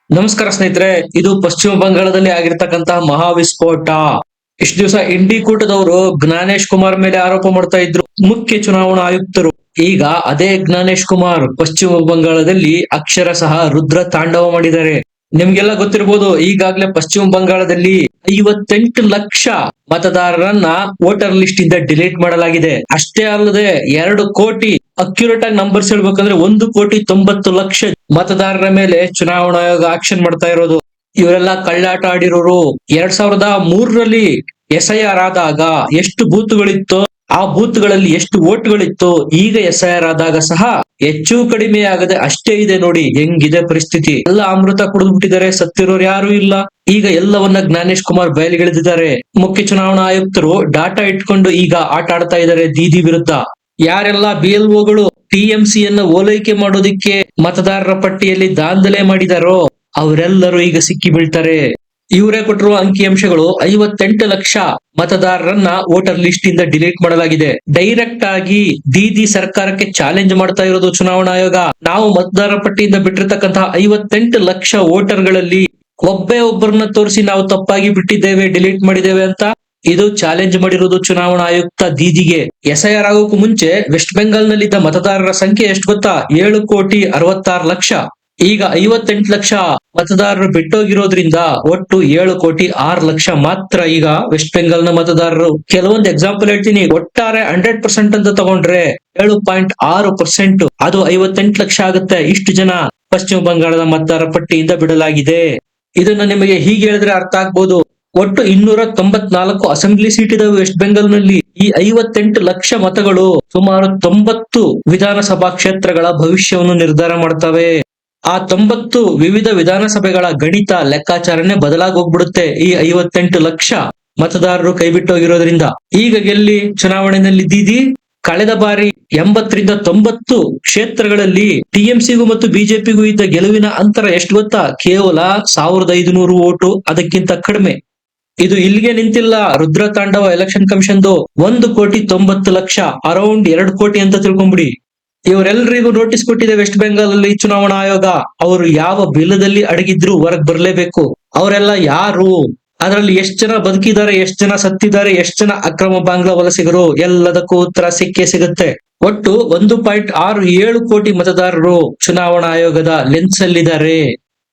ನಮಸ್ಕಾರ ಸ್ನೇಹಿತರೆ, ಇದು ಪಶ್ಚಿಮ ಬಂಗಾಳದಲ್ಲಿ ಆಗಿರ್ತಕ್ಕಂತಹ ಮಹಾವಿಸ್ಫೋಟ. ಇಷ್ಟು ದಿವಸ ಇಂಡಿ ಕೂಟದವರು ಜ್ಞಾನೇಶ್ ಕುಮಾರ್ ಮೇಲೆ ಆರೋಪ ಮಾಡ್ತಾ ಇದ್ರು, ಮುಖ್ಯ ಚುನಾವಣಾ ಆಯುಕ್ತರು. ಈಗ ಅದೇ ಜ್ಞಾನೇಶ್ ಕುಮಾರ್ ಪಶ್ಚಿಮ ಬಂಗಾಳದಲ್ಲಿ ಅಕ್ಷರಶಃ ರುದ್ರ ತಾಂಡವ ಮಾಡಿದ್ದಾರೆ. ನಿಮ್ಗೆಲ್ಲ ಗೊತ್ತಿರಬಹುದು, ಈಗಾಗಲೇ ಪಶ್ಚಿಮ ಬಂಗಾಳದಲ್ಲಿ 58 ಲಕ್ಷ ಮತದಾರರನ್ನ ವೋಟರ್ ಲಿಸ್ಟ್ ಇಂದ ಡಿಲೀಟ್ ಮಾಡಲಾಗಿದೆ. ಅಷ್ಟೇ ಅಲ್ಲದೆ 2 ಕೋಟಿ, ಅಕ್ಯುರೇಟ್ ಆಗಿ ನಂಬರ್ಸ್ ಹೇಳ್ಬೇಕಂದ್ರೆ 1,90,00,000 ಮತದಾರರ ಮೇಲೆ ಚುನಾವಣಾ ಆಯೋಗ ಆಕ್ಷನ್ ಮಾಡ್ತಾ ಇರೋದು. ಇವರೆಲ್ಲ ಕಳ್ಳಾಟ ಆಡಿರೋರು. 2003ರಲ್ಲಿ SIR ಆದಾಗ ಎಷ್ಟು ಬೂತ್ಗಳಿತ್ತೋ ಆ ಬೂತ್ಗಳಲ್ಲಿ ಎಷ್ಟು ವೋಟ್ಗಳಿತ್ತು, ಈಗ SIR ಆದಾಗ ಸಹ ಹೆಚ್ಚು ಕಡಿಮೆ ಆಗದೆ ಅಷ್ಟೇ ಇದೆ. ನೋಡಿ ಹೆಂಗಿದೆ ಪರಿಸ್ಥಿತಿ. ಎಲ್ಲ ಅಮೃತ ಕುಡಿದ್ಬಿಟ್ಟಿದ್ದಾರೆ, ಸತ್ತಿರೋರು ಯಾರು ಇಲ್ಲ. ಈಗ ಎಲ್ಲವನ್ನ ಜ್ಞಾನೇಶ್ ಕುಮಾರ್ ಬಯಲಿಗೆಳೆದಿದ್ದಾರೆ. ಮುಖ್ಯ ಚುನಾವಣಾ ಆಯುಕ್ತರು ಡಾಟಾ ಇಟ್ಕೊಂಡು ಈಗ ಆಟ ಆಡ್ತಾ ಇದ್ದಾರೆ ದೀದಿ ವಿರುದ್ಧ. ಯಾರೆಲ್ಲ BLOಗಳು TMC ಯನ್ನ ಓಲೈಕೆ ಮಾಡೋದಿಕ್ಕೆ ಮತದಾರರ ಪಟ್ಟಿಯಲ್ಲಿ ದಾಂಧಲೆ ಮಾಡಿದಾರೋ ಅವರೆಲ್ಲರೂ ಈಗ ಸಿಕ್ಕಿ ಬೀಳ್ತಾರೆ. ಇವರೇ ಕೊಟ್ಟಿರುವ ಅಂಕಿಅಂಶಗಳು 58 ಲಕ್ಷ ಮತದಾರರನ್ನ ವೋಟರ್ ಲಿಸ್ಟ್ ಇಂದ ಡಿಲೀಟ್ ಮಾಡಲಾಗಿದೆ. ಡೈರೆಕ್ಟ್ ಆಗಿ ದೀದಿ ಸರ್ಕಾರಕ್ಕೆ ಚಾಲೆಂಜ್ ಮಾಡ್ತಾ ಇರೋದು ಚುನಾವಣಾ ಆಯೋಗ. ನಾವು ಮತದಾರರ ಪಟ್ಟಿಯಿಂದ ಬಿಟ್ಟಿರ್ತಕ್ಕಂತಹ 58 ಲಕ್ಷ ವೋಟರ್ಗಳಲ್ಲಿ ಒಬ್ಬೇ ಒಬ್ಬರನ್ನ ತೋರಿಸಿ ನಾವು ತಪ್ಪಾಗಿ ಬಿಟ್ಟಿದ್ದೇವೆ, ಡಿಲೀಟ್ ಮಾಡಿದ್ದೇವೆ ಅಂತ ಇದು ಚಾಲೆಂಜ್ ಮಾಡಿರೋದು ಚುನಾವಣಾ ಆಯುಕ್ತ ದೀದಿಗೆ. SIR ಆಗೋಕ್ಕೂ ಮುಂಚೆ ವೆಸ್ಟ್ ಬೆಂಗಾಲ್ ನಲ್ಲಿದ್ದ ಮತದಾರರ ಸಂಖ್ಯೆ ಎಷ್ಟು ಗೊತ್ತಾ? 7,66,00,000. ಈಗ 58 ಲಕ್ಷ ಮತದಾರರು ಬಿಟ್ಟೋಗಿರೋದ್ರಿಂದ ಒಟ್ಟು 7,06,00,000 ಮಾತ್ರ ಈಗ ವೆಸ್ಟ್ ಬೆಂಗಾಲ್ ನ ಮತದಾರರು. ಕೆಲವೊಂದು ಎಕ್ಸಾಂಪಲ್ ಹೇಳ್ತೀನಿ. ಒಟ್ಟಾರೆ 100% ಅಂತ ತಗೊಂಡ್ರೆ 7.6% ಅದು 58 ಲಕ್ಷ ಆಗುತ್ತೆ. ಇಷ್ಟು ಜನ ಪಶ್ಚಿಮ ಬಂಗಾಳದ ಮತದಾರರ ಪಟ್ಟಿಯಿಂದ ಬಿಡಲಾಗಿದೆ. ಇದನ್ನ ನಿಮಗೆ ಹೀಗೆ ಹೇಳಿದ್ರೆ ಅರ್ಥ ಆಗ್ಬೋದು. ಒಟ್ಟು 294 ಅಸೆಂಬ್ಲಿ ಸೀಟ್ ಇದಾವೆ ವೆಸ್ಟ್ ಬೆಂಗಾಲ್ ನಲ್ಲಿ. ಈ 58 ಲಕ್ಷ ಮತಗಳು ಸುಮಾರು 90 ವಿಧಾನಸಭಾ ಕ್ಷೇತ್ರಗಳ ಭವಿಷ್ಯವನ್ನು ನಿರ್ಧಾರ ಮಾಡ್ತವೆ. ಆ 90 ವಿವಿಧ ವಿಧಾನಸಭೆಗಳ ಗಣಿತ ಲೆಕ್ಕಾಚಾರನೇ ಬದಲಾಗಿ ಹೋಗ್ಬಿಡುತ್ತೆ ಈ 58 ಲಕ್ಷ ಮತದಾರರು ಕೈಬಿಟ್ಟೋಗಿರೋದ್ರಿಂದ. ಈಗ ಗೆಲ್ಲಿ ಚುನಾವಣೆಯಲ್ಲಿ ದೀದಿ ಕಳೆದ ಬಾರಿ 80ರಿಂದ 90 ಕ್ಷೇತ್ರಗಳಲ್ಲಿ TMCಗೂ ಮತ್ತು ಬಿಜೆಪಿಗೂ ಇದ್ದ ಗೆಲುವಿನ ಅಂತರ ಎಷ್ಟು ಗೊತ್ತಾ? ಕೇವಲ 1,500 ಓಟು, ಅದಕ್ಕಿಂತ ಕಡಿಮೆ. ಇದು ಇಲ್ಲಿಗೆ ನಿಂತಿಲ್ಲ. ರುದ್ರ ತಾಂಡವ ಎಲೆಕ್ಷನ್ ಕಮಿಷನ್ದು 1,90,00,000, ಅರೌಂಡ್ 2 ಕೋಟಿ ಅಂತ ತಿಳ್ಕೊಂಬಿಡಿ. ಇವರೆಲ್ಲರಿಗೂ ನೋಟಿಸ್ ಕೊಟ್ಟಿದೆ ವೆಸ್ಟ್ ಬೆಂಗಾಲ್ ಅಲ್ಲಿ ಚುನಾವಣಾ ಆಯೋಗ. ಅವರು ಯಾವ ಬಿಲ್ಲದಲ್ಲಿ ಅಡಗಿದ್ರು ಹೊರಗ್ ಬರ್ಲೇಬೇಕು. ಅವರೆಲ್ಲ ಯಾರು, ಅದರಲ್ಲಿ ಎಷ್ಟು ಜನ ಬದುಕಿದ್ದಾರೆ, ಎಷ್ಟು ಜನ ಸತ್ತಿದ್ದಾರೆ, ಎಷ್ಟು ಜನ ಅಕ್ರಮ ಬಾಂಗ್ಲಾ ವಲಸಿಗರು, ಎಲ್ಲದಕ್ಕೂ ಉತ್ತರ ಸಿಕ್ಕೇ ಸಿಗುತ್ತೆ. ಒಟ್ಟು 1.67 ಕೋಟಿ ಮತದಾರರು ಚುನಾವಣಾ ಆಯೋಗದ ಲೆನ್ಸ್ ಅಲ್ಲಿದ್ದಾರೆ,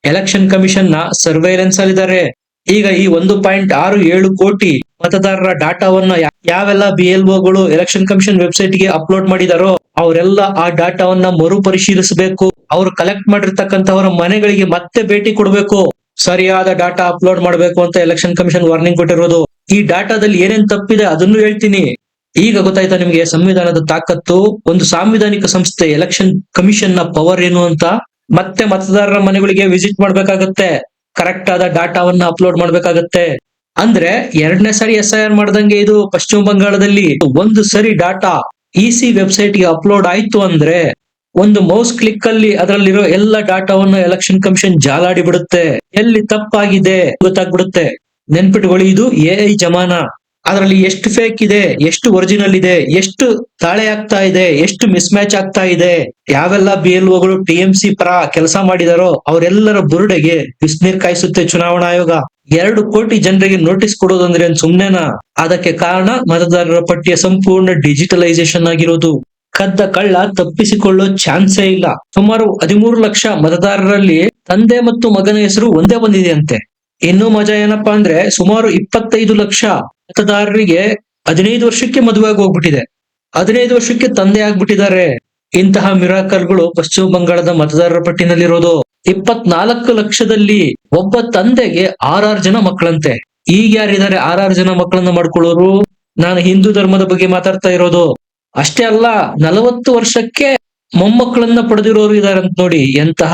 ಎಲೆಕ್ಷನ್ ಕಮಿಷನ್ ನ ಸರ್ವೈಲೆನ್ಸ್ ಅಲ್ಲಿದ್ದಾರೆ. ಈಗ ಈ 1.67 ಕೋಟಿ ಮತದಾರರ ಡಾಟಾವನ್ನ ಯಾವೆಲ್ಲ BLOಗಳು ಎಲೆಕ್ಷನ್ ಕಮಿಷನ್ ವೆಬ್ಸೈಟ್ ಗೆ ಅಪ್ಲೋಡ್ ಮಾಡಿದಾರೋ ಅವರೆಲ್ಲ ಆ ಡಾಟಾವನ್ನ ಮರುಪರಿಶೀಲಿಸಬೇಕು. ಅವರು ಕಲೆಕ್ಟ್ ಮಾಡಿರ್ತಕ್ಕಂಥವರ ಮನೆಗಳಿಗೆ ಮತ್ತೆ ಭೇಟಿ ಕೊಡಬೇಕು, ಸರಿಯಾದ ಡಾಟಾ ಅಪ್ಲೋಡ್ ಮಾಡಬೇಕು ಅಂತ ಎಲೆಕ್ಷನ್ ಕಮಿಷನ್ ವಾರ್ನಿಂಗ್ ಕೊಟ್ಟಿರೋದು. ಈ ಡಾಟಾದಲ್ಲಿ ಏನೇನ್ ತಪ್ಪಿದೆ ಅದನ್ನು ಹೇಳ್ತೀನಿ. ಈಗ ಗೊತ್ತಾಯ್ತಾ ನಿಮ್ಗೆ ಸಂವಿಧಾನದ ತಾಕತ್ತು? ಒಂದು ಸಾಂವಿಧಾನಿಕ ಸಂಸ್ಥೆ ಎಲೆಕ್ಷನ್ ಕಮಿಷನ್ ನ ಪವರ್ ಏನು ಅಂತ. ಮತ್ತೆ ಮತದಾರರ ಮನೆಗಳಿಗೆ ವಿಸಿಟ್ ಮಾಡ್ಬೇಕಾಗತ್ತೆ, ಕರೆಕ್ಟ್ ಆದ ಡಾಟಾವನ್ನ ಅಪ್ಲೋಡ್ ಮಾಡ್ಬೇಕಾಗತ್ತೆ. ಅಂದ್ರೆ 2ನೇ ಸಾರಿ SIR ಮಾಡ್ದಂಗೆ ಇದು ಪಶ್ಚಿಮ ಬಂಗಾಳದಲ್ಲಿ. ಒಂದು ಸರಿ ಡಾಟಾ EC ವೆಬ್ಸೈಟ್ ಗೆ ಅಪ್ಲೋಡ್ ಆಯ್ತು ಅಂದ್ರೆ ಒಂದು ಮೌಸ್ ಕ್ಲಿಕ್ ಅಲ್ಲಿ ಅದರಲ್ಲಿರೋ ಎಲ್ಲ ಡಾಟಾವನ್ನು ಎಲೆಕ್ಷನ್ ಕಮಿಷನ್ ಜಾಲಾಡಿ ಬಿಡುತ್ತೆ. ಎಲ್ಲಿ ತಪ್ಪಾಗಿದೆ ಗೊತ್ತಾಗ್ಬಿಡುತ್ತೆ. ನೆನ್ಪಿಟ್ಕೊಳ್ಳಿ, ಇದು AI ಜಮಾನ. ಅದರಲ್ಲಿ ಎಷ್ಟು ಫೇಕ್ ಇದೆ, ಎಷ್ಟು ಒರಿಜಿನಲ್ ಇದೆ, ಎಷ್ಟು ತಾಳೆ ಆಗ್ತಾ ಇದೆ, ಎಷ್ಟು ಮಿಸ್ ಮ್ಯಾಚ್ ಆಗ್ತಾ ಇದೆ. ಯಾವೆಲ್ಲ BLOಗಳು TMC ಪರ ಕೆಲಸ ಮಾಡಿದಾರೋ ಅವರೆಲ್ಲರ ಬುರುಡೆಗೆ ಬಿಸಿನೀರ್ ಕಾಯಿಸುತ್ತೆ ಚುನಾವಣಾ ಆಯೋಗ. 2 ಕೋಟಿ ಜನರಿಗೆ ನೋಟಿಸ್ ಕೊಡೋದಂದ್ರೆ ಸುಮ್ನೆನಾ? ಅದಕ್ಕೆ ಕಾರಣ ಮತದಾರರ ಪಟ್ಟಿಯ ಸಂಪೂರ್ಣ ಡಿಜಿಟಲೈಸೇಷನ್ ಆಗಿರೋದು. ಕದ್ದ ಕಳ್ಳ ತಪ್ಪಿಸಿಕೊಳ್ಳೋ ಚಾನ್ಸೇ ಇಲ್ಲ. ಸುಮಾರು 13 ಲಕ್ಷ ಮತದಾರರಲ್ಲಿ ತಂದೆ ಮತ್ತು ಮಗನ ಹೆಸರು ಒಂದೇ ಬಂದಿದೆ ಅಂತೆ. ಇನ್ನೂ ಮಜಾ ಏನಪ್ಪಾ ಅಂದ್ರೆ ಸುಮಾರು 25 ಲಕ್ಷ ಮತದಾರರಿಗೆ 15 ವರ್ಷಕ್ಕೆ ಮದುವೆ ಆಗಿ ಹೋಗ್ಬಿಟ್ಟಿದೆ, 15 ವರ್ಷಕ್ಕೆ ತಂದೆ ಆಗ್ಬಿಟ್ಟಿದ್ದಾರೆ. ಇಂತಹ ಮಿರಾಕಲ್ಗಳು ಪಶ್ಚಿಮ ಬಂಗಾಳದ ಮತದಾರರ ಪಟ್ಟಿನಲ್ಲಿರೋದು. 24 ಲಕ್ಷದಲ್ಲಿ ಒಬ್ಬ ತಂದೆಗೆ 6 ಜನ ಮಕ್ಕಳಂತೆ. ಈಗ ಯಾರಿದ್ದಾರೆ 6 ಜನ ಮಕ್ಕಳನ್ನ ಮಾಡ್ಕೊಳ್ಳೋರು? ನಾನು ಹಿಂದೂ ಧರ್ಮದ ಬಗ್ಗೆ ಮಾತಾಡ್ತಾ ಇರೋದು. ಅಷ್ಟೇ ಅಲ್ಲ, 40 ವರ್ಷಕ್ಕೆ ಮೊಮ್ಮಕ್ಕಳನ್ನ ಪಡೆದಿರೋರು ಇದಾರಂತ. ನೋಡಿ ಎಂತಹ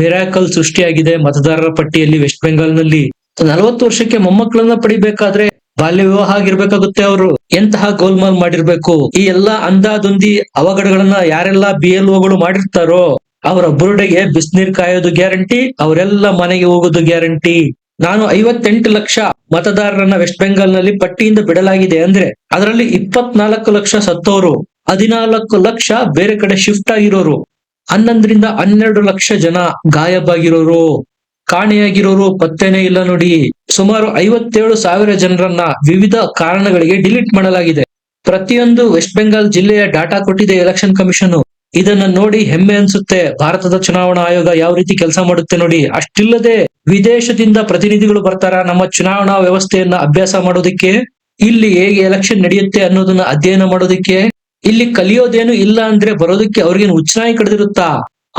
ಮಿರಾಕಲ್ ಸೃಷ್ಟಿಯಾಗಿದೆ ಮತದಾರರ ಪಟ್ಟಿಯಲ್ಲಿ ವೆಸ್ಟ್ ಬೆಂಗಾಲ್ ನಲ್ಲಿ. 40 ವರ್ಷಕ್ಕೆ ಮೊಮ್ಮಕ್ಕಳನ್ನ ಪಡಿಬೇಕಾದ್ರೆ ಬಾಲ್ಯ ವಿವಾಹ ಆಗಿರ್ಬೇಕಾಗುತ್ತೆ. ಅವರು ಎಂತಹ ಗೋಲ್ಮಾಲ್ ಮಾಡಿರ್ಬೇಕು. ಈ ಎಲ್ಲಾ ಅಂದಾದುಂದಿ ಅವಘಡಗಳನ್ನ ಯಾರೆಲ್ಲ BLOಗಳು ಮಾಡಿರ್ತಾರೋ ಅವರ ಬುರುಡೆಗೆ ಬಿಸಿನೀರ್ ಕಾಯೋದು ಗ್ಯಾರಂಟಿ, ಅವರೆಲ್ಲ ಮನೆಗೆ ಹೋಗೋದು ಗ್ಯಾರಂಟಿ. ನಾನು 58 ಲಕ್ಷ ಮತದಾರರನ್ನ ವೆಸ್ಟ್ ಬೆಂಗಾಲ್ ನಲ್ಲಿ ಪಟ್ಟಿಯಿಂದ ಬಿಡಲಾಗಿದೆ ಅಂದ್ರೆ ಅದರಲ್ಲಿ 24 ಲಕ್ಷ ಸತ್ತೋರು, 14 ಲಕ್ಷ ಬೇರೆ ಕಡೆ ಶಿಫ್ಟ್ ಆಗಿರೋರು, 11ರಿಂದ 12 ಲಕ್ಷ ಜನ ಗಾಯಬಾಗಿರೋರು. ಕಾಣೆಯಾಗಿರೋರು ಪತ್ತೆನೇ ಇಲ್ಲ ನೋಡಿ. ಸುಮಾರು 57,000 ಜನರನ್ನ ವಿವಿಧ ಕಾರಣಗಳಿಗೆ ಡಿಲೀಟ್ ಮಾಡಲಾಗಿದೆ. ಪ್ರತಿಯೊಂದು ವೆಸ್ಟ್ ಬೆಂಗಾಲ್ ಜಿಲ್ಲೆಯ ಡಾಟಾ ಕೊಟ್ಟಿದೆ ಎಲೆಕ್ಷನ್ ಕಮಿಷನ್. ಇದನ್ನ ನೋಡಿ ಹೆಮ್ಮೆ ಅನ್ಸುತ್ತೆ. ಭಾರತದ ಚುನಾವಣಾ ಆಯೋಗ ಯಾವ ರೀತಿ ಕೆಲಸ ಮಾಡುತ್ತೆ ನೋಡಿ. ಅಷ್ಟಿಲ್ಲದೆ ವಿದೇಶದಿಂದ ಪ್ರತಿನಿಧಿಗಳು ಬರ್ತಾರ ನಮ್ಮ ಚುನಾವಣಾ ವ್ಯವಸ್ಥೆಯನ್ನ ಅಭ್ಯಾಸ ಮಾಡೋದಿಕ್ಕೆ, ಇಲ್ಲಿ ಹೇಗೆ ಎಲೆಕ್ಷನ್ ನಡೆಯುತ್ತೆ ಅನ್ನೋದನ್ನ ಅಧ್ಯಯನ ಮಾಡೋದಿಕ್ಕೆ. ಇಲ್ಲಿ ಕಲಿಯೋದೇನು ಇಲ್ಲ ಅಂದ್ರೆ ಬರೋದಕ್ಕೆ ಅವ್ರಿಗೇನು ಹುಚ್ಚನಾಯಿ ಕಡ್ದಿರುತ್ತಾ?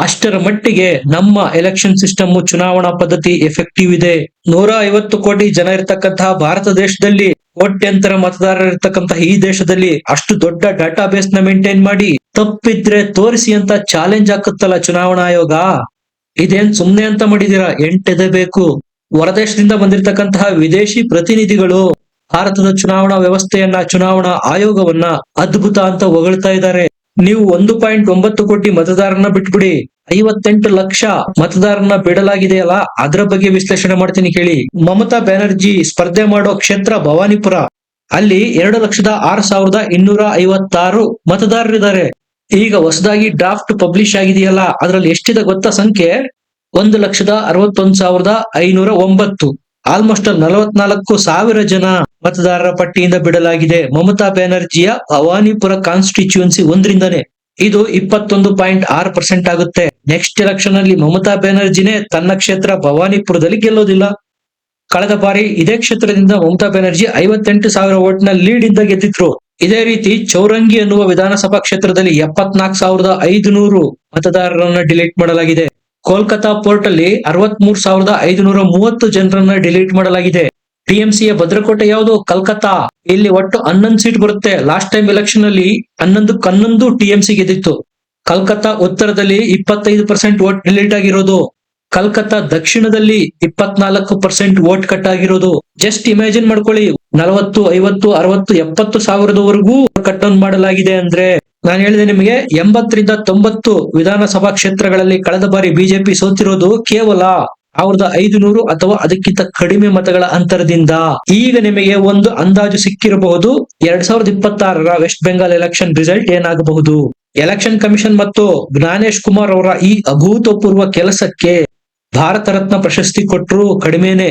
ಅಷ್ಟರ ಮಟ್ಟಿಗೆ ನಮ್ಮ ಎಲೆಕ್ಷನ್ ಸಿಸ್ಟಮ್, ಚುನಾವಣಾ ಪದ್ಧತಿ ಎಫೆಕ್ಟಿವ್ ಇದೆ. 150 ಕೋಟಿ ಜನ ಇರ್ತಕ್ಕಂತಹ ಭಾರತ ದೇಶದಲ್ಲಿ, ಕೋಟ್ಯಂತರ ಮತದಾರರು ಇರ್ತಕ್ಕಂತಹ ಈ ದೇಶದಲ್ಲಿ ಅಷ್ಟು ದೊಡ್ಡ ಡಾಟಾ ಬೇಸ್ ನ ಮೇಂಟೈನ್ ಮಾಡಿ ತಪ್ಪಿದ್ರೆ ತೋರಿಸಿ ಅಂತ ಚಾಲೆಂಜ್ ಹಾಕುತ್ತಲ್ಲ ಚುನಾವಣಾ ಆಯೋಗ. ಇದೇನ್ ಸುಮ್ನೆ ಅಂತ ಮಾಡಿದೀರಾ? ಎಂಟೆದೆ ಬೇಕು. ಹೊರದೇಶದಿಂದ ಬಂದಿರತಕ್ಕಂತಹ ವಿದೇಶಿ ಪ್ರತಿನಿಧಿಗಳು ಭಾರತದ ಚುನಾವಣಾ ವ್ಯವಸ್ಥೆಯನ್ನ, ಚುನಾವಣಾ ಆಯೋಗವನ್ನ ಅದ್ಭುತ ಅಂತ ಹೊಗಳ್ತಾ ಇದ್ದಾರೆ. ನೀವು 1.9 ಕೋಟಿ ಮತದಾರನ ಬಿಟ್ಬಿಡಿ, 58 ಲಕ್ಷ ಮತದಾರನ ಬಿಡಲಾಗಿದೆಯಲ್ಲ, ಅದರ ಬಗ್ಗೆ ವಿಶ್ಲೇಷಣೆ ಮಾಡ್ತೀನಿ ಕೇಳಿ. ಮಮತಾ ಬ್ಯಾನರ್ಜಿ ಸ್ಪರ್ಧೆ ಮಾಡೋ ಕ್ಷೇತ್ರ ಭವಾನಿಪುರ. ಅಲ್ಲಿ 2,06,256 ಮತದಾರರಿದ್ದಾರೆ. ಈಗ ಹೊಸದಾಗಿ ಡ್ರಾಫ್ಟ್ ಪಬ್ಲಿಷ್ ಆಗಿದೆಯಲ್ಲ, ಅದರಲ್ಲಿ ಎಷ್ಟಿದೆ ಗೊತ್ತಾ ಸಂಖ್ಯೆ? 1,61,509. ಆಲ್ಮೋಸ್ಟ್ 44,000 ಜನ ಮತದಾರರ ಪಟ್ಟಿಯಿಂದ ಬಿಡಲಾಗಿದೆ. ಮಮತಾ ಬ್ಯಾನರ್ಜಿಯ ಭವಾನಿಪುರ ಕಾನ್ಸ್ಟಿಟ್ಯೂನ್ಸಿ 1ರಿಂದನೇ. ಇದು 21.6% ಆಗುತ್ತೆ. ನೆಕ್ಸ್ಟ್ ಎಲೆಕ್ಷನ್ ಅಲ್ಲಿ ಮಮತಾ ಬ್ಯಾನರ್ಜಿನೇ ತನ್ನ ಕ್ಷೇತ್ರ ಭವಾನಿಪುರದಲ್ಲಿ ಗೆಲ್ಲೋದಿಲ್ಲ. ಕಳೆದ ಬಾರಿ ಇದೇ ಕ್ಷೇತ್ರದಿಂದ ಮಮತಾ ಬ್ಯಾನರ್ಜಿ 58,000 ವೋಟ್ನ ಲೀಡ್ ಇಂದ ಗೆದ್ದಿದ್ರು. ಇದೇ ರೀತಿ ಚೌರಂಗಿ ಎನ್ನುವ ವಿಧಾನಸಭಾ ಕ್ಷೇತ್ರದಲ್ಲಿ 74,500 ಮತದಾರರನ್ನ ಡಿಲೀಟ್ ಮಾಡಲಾಗಿದೆ. ಕೋಲ್ಕತಾ ಪೋರ್ಟ್ ಅಲ್ಲಿ 63,530 ಜನರನ್ನ ಡಿಲೀಟ್ ಮಾಡಲಾಗಿದೆ. ಟಿಎಂಸಿಯ ಭದ್ರಕೋಟೆ ಯಾವುದು? ಕಲ್ಕತ್ತಾ. ಇಲ್ಲಿ ಒಟ್ಟು 11 ಸೀಟ್ ಬರುತ್ತೆ. ಲಾಸ್ಟ್ ಟೈಮ್ ಎಲೆಕ್ಷನ್ ಅಲ್ಲಿ 11 ಟಿಎಂಸಿ ಗೆದ್ದಿತ್ತು. ಕಲ್ಕತ್ತಾ ಉತ್ತರದಲ್ಲಿ 25% ವೋಟ್ ಡಿಲೀಟ್ ಆಗಿರೋದು. ಕಲ್ಕತ್ತಾ ದಕ್ಷಿಣದಲ್ಲಿ 24% ವೋಟ್ ಕಟ್ ಆಗಿರೋದು. ಜಸ್ಟ್ ಇಮ್ಯಾಜಿನ್ ಮಾಡ್ಕೊಳ್ಳಿ, 40, 50, 60, 70 ಸಾವಿರದವರೆಗೂ ಕಟ್ ಡೌನ್ ಮಾಡಲಾಗಿದೆ ಅಂದ್ರೆ. ನಾನು ಹೇಳಿದೆ ನಿಮಗೆ, 80ರಿಂದ 90 ವಿಧಾನಸಭಾ ಕ್ಷೇತ್ರಗಳಲ್ಲಿ ಕಳೆದ ಬಾರಿ ಬಿಜೆಪಿ ಸೋತಿರೋದು ಕೇವಲ 1,500 ಅಥವಾ ಅದಕ್ಕಿಂತ ಕಡಿಮೆ ಮತಗಳ ಅಂತರದಿಂದ. ಈಗ ನಿಮಗೆ ಒಂದು ಅಂದಾಜು ಸಿಕ್ಕಿರಬಹುದು 2026ರ ವೆಸ್ಟ್ ಬೆಂಗಾಲ್ ಎಲೆಕ್ಷನ್ ರಿಸಲ್ಟ್ ಏನಾಗಬಹುದು. ಎಲೆಕ್ಷನ್ ಕಮಿಷನ್ ಮತ್ತು ಜ್ಞಾನೇಶ್ ಕುಮಾರ್ ಅವರ ಈ ಅಭೂತಪೂರ್ವ ಕೆಲಸಕ್ಕೆ ಭಾರತ ರತ್ನ ಪ್ರಶಸ್ತಿ ಕೊಟ್ಟರು ಕಡಿಮೆನೆ.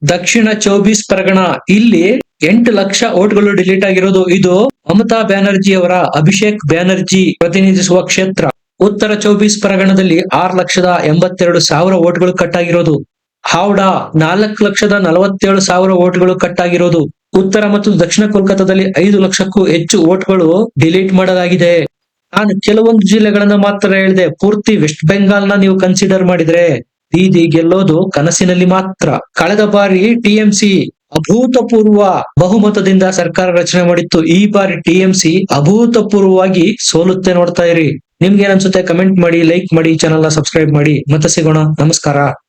ದಕ್ಷಿಣ 24 ಪರಗಣ, ಇಲ್ಲಿ 8 ಲಕ್ಷ ವೋಟ್ಗಳು ಡಿಲೀಟ್ ಆಗಿರೋದು. ಇದು ಮಮತಾ ಬ್ಯಾನರ್ಜಿ ಅವರ ಅಭಿಷೇಕ್ ಬ್ಯಾನರ್ಜಿ ಪ್ರತಿನಿಧಿಸುವ ಕ್ಷೇತ್ರ. ಉತ್ತರ 24 ಪರಗಣದಲ್ಲಿ 6,82,000 ವೋಟ್ಗಳು ಕಟ್ ಆಗಿರೋದು. ಹಾವ್ಡಾ 4,47,000 ವೋಟ್ಗಳು ಕಟ್ ಆಗಿರೋದು. ಉತ್ತರ ಮತ್ತು ದಕ್ಷಿಣ ಕೋಲ್ಕತ್ತಾದಲ್ಲಿ 5 ಲಕ್ಷಕ್ಕೂ ಹೆಚ್ಚು ವೋಟ್ಗಳು ಡಿಲೀಟ್ ಮಾಡಲಾಗಿದೆ. ನಾನು ಕೆಲವೊಂದು ಜಿಲ್ಲೆಗಳನ್ನ ಮಾತ್ರ ಹೇಳಿದೆ. ಪೂರ್ತಿ ವೆಸ್ಟ್ ಬೆಂಗಾಲ್ನ ನೀವು ಕನ್ಸಿಡರ್ ಮಾಡಿದ್ರೆ ದೀದಿ ಗೆಲ್ಲೋದು ಕನಸಿನಲ್ಲಿ ಮಾತ್ರ. ಕಳೆದ ಬಾರಿ ಟಿಎಂಸಿ ಅಭೂತಪೂರ್ವ ಬಹುಮತದಿಂದ ಸರ್ಕಾರ ರಚನೆ ಮಾಡಿತ್ತು. ಈ ಬಾರಿ ಟಿಎಂಸಿ ಅಭೂತಪೂರ್ವವಾಗಿ ಸೋಲುತ್ತೆ. ನೋಡ್ತಾ ಇರಿ. ನಿಮ್ಗೆ ಏನ್ ಅನ್ಸುತ್ತೆ? ಕಮೆಂಟ್ ಮಾಡಿ, ಲೈಕ್ ಮಾಡಿ, ಚಾನಲ್ ನ ಸಬ್ಸ್ಕ್ರೈಬ್ ಮಾಡಿ. ಮತ್ತೆ ಸಿಗೋಣ. ನಮಸ್ಕಾರ.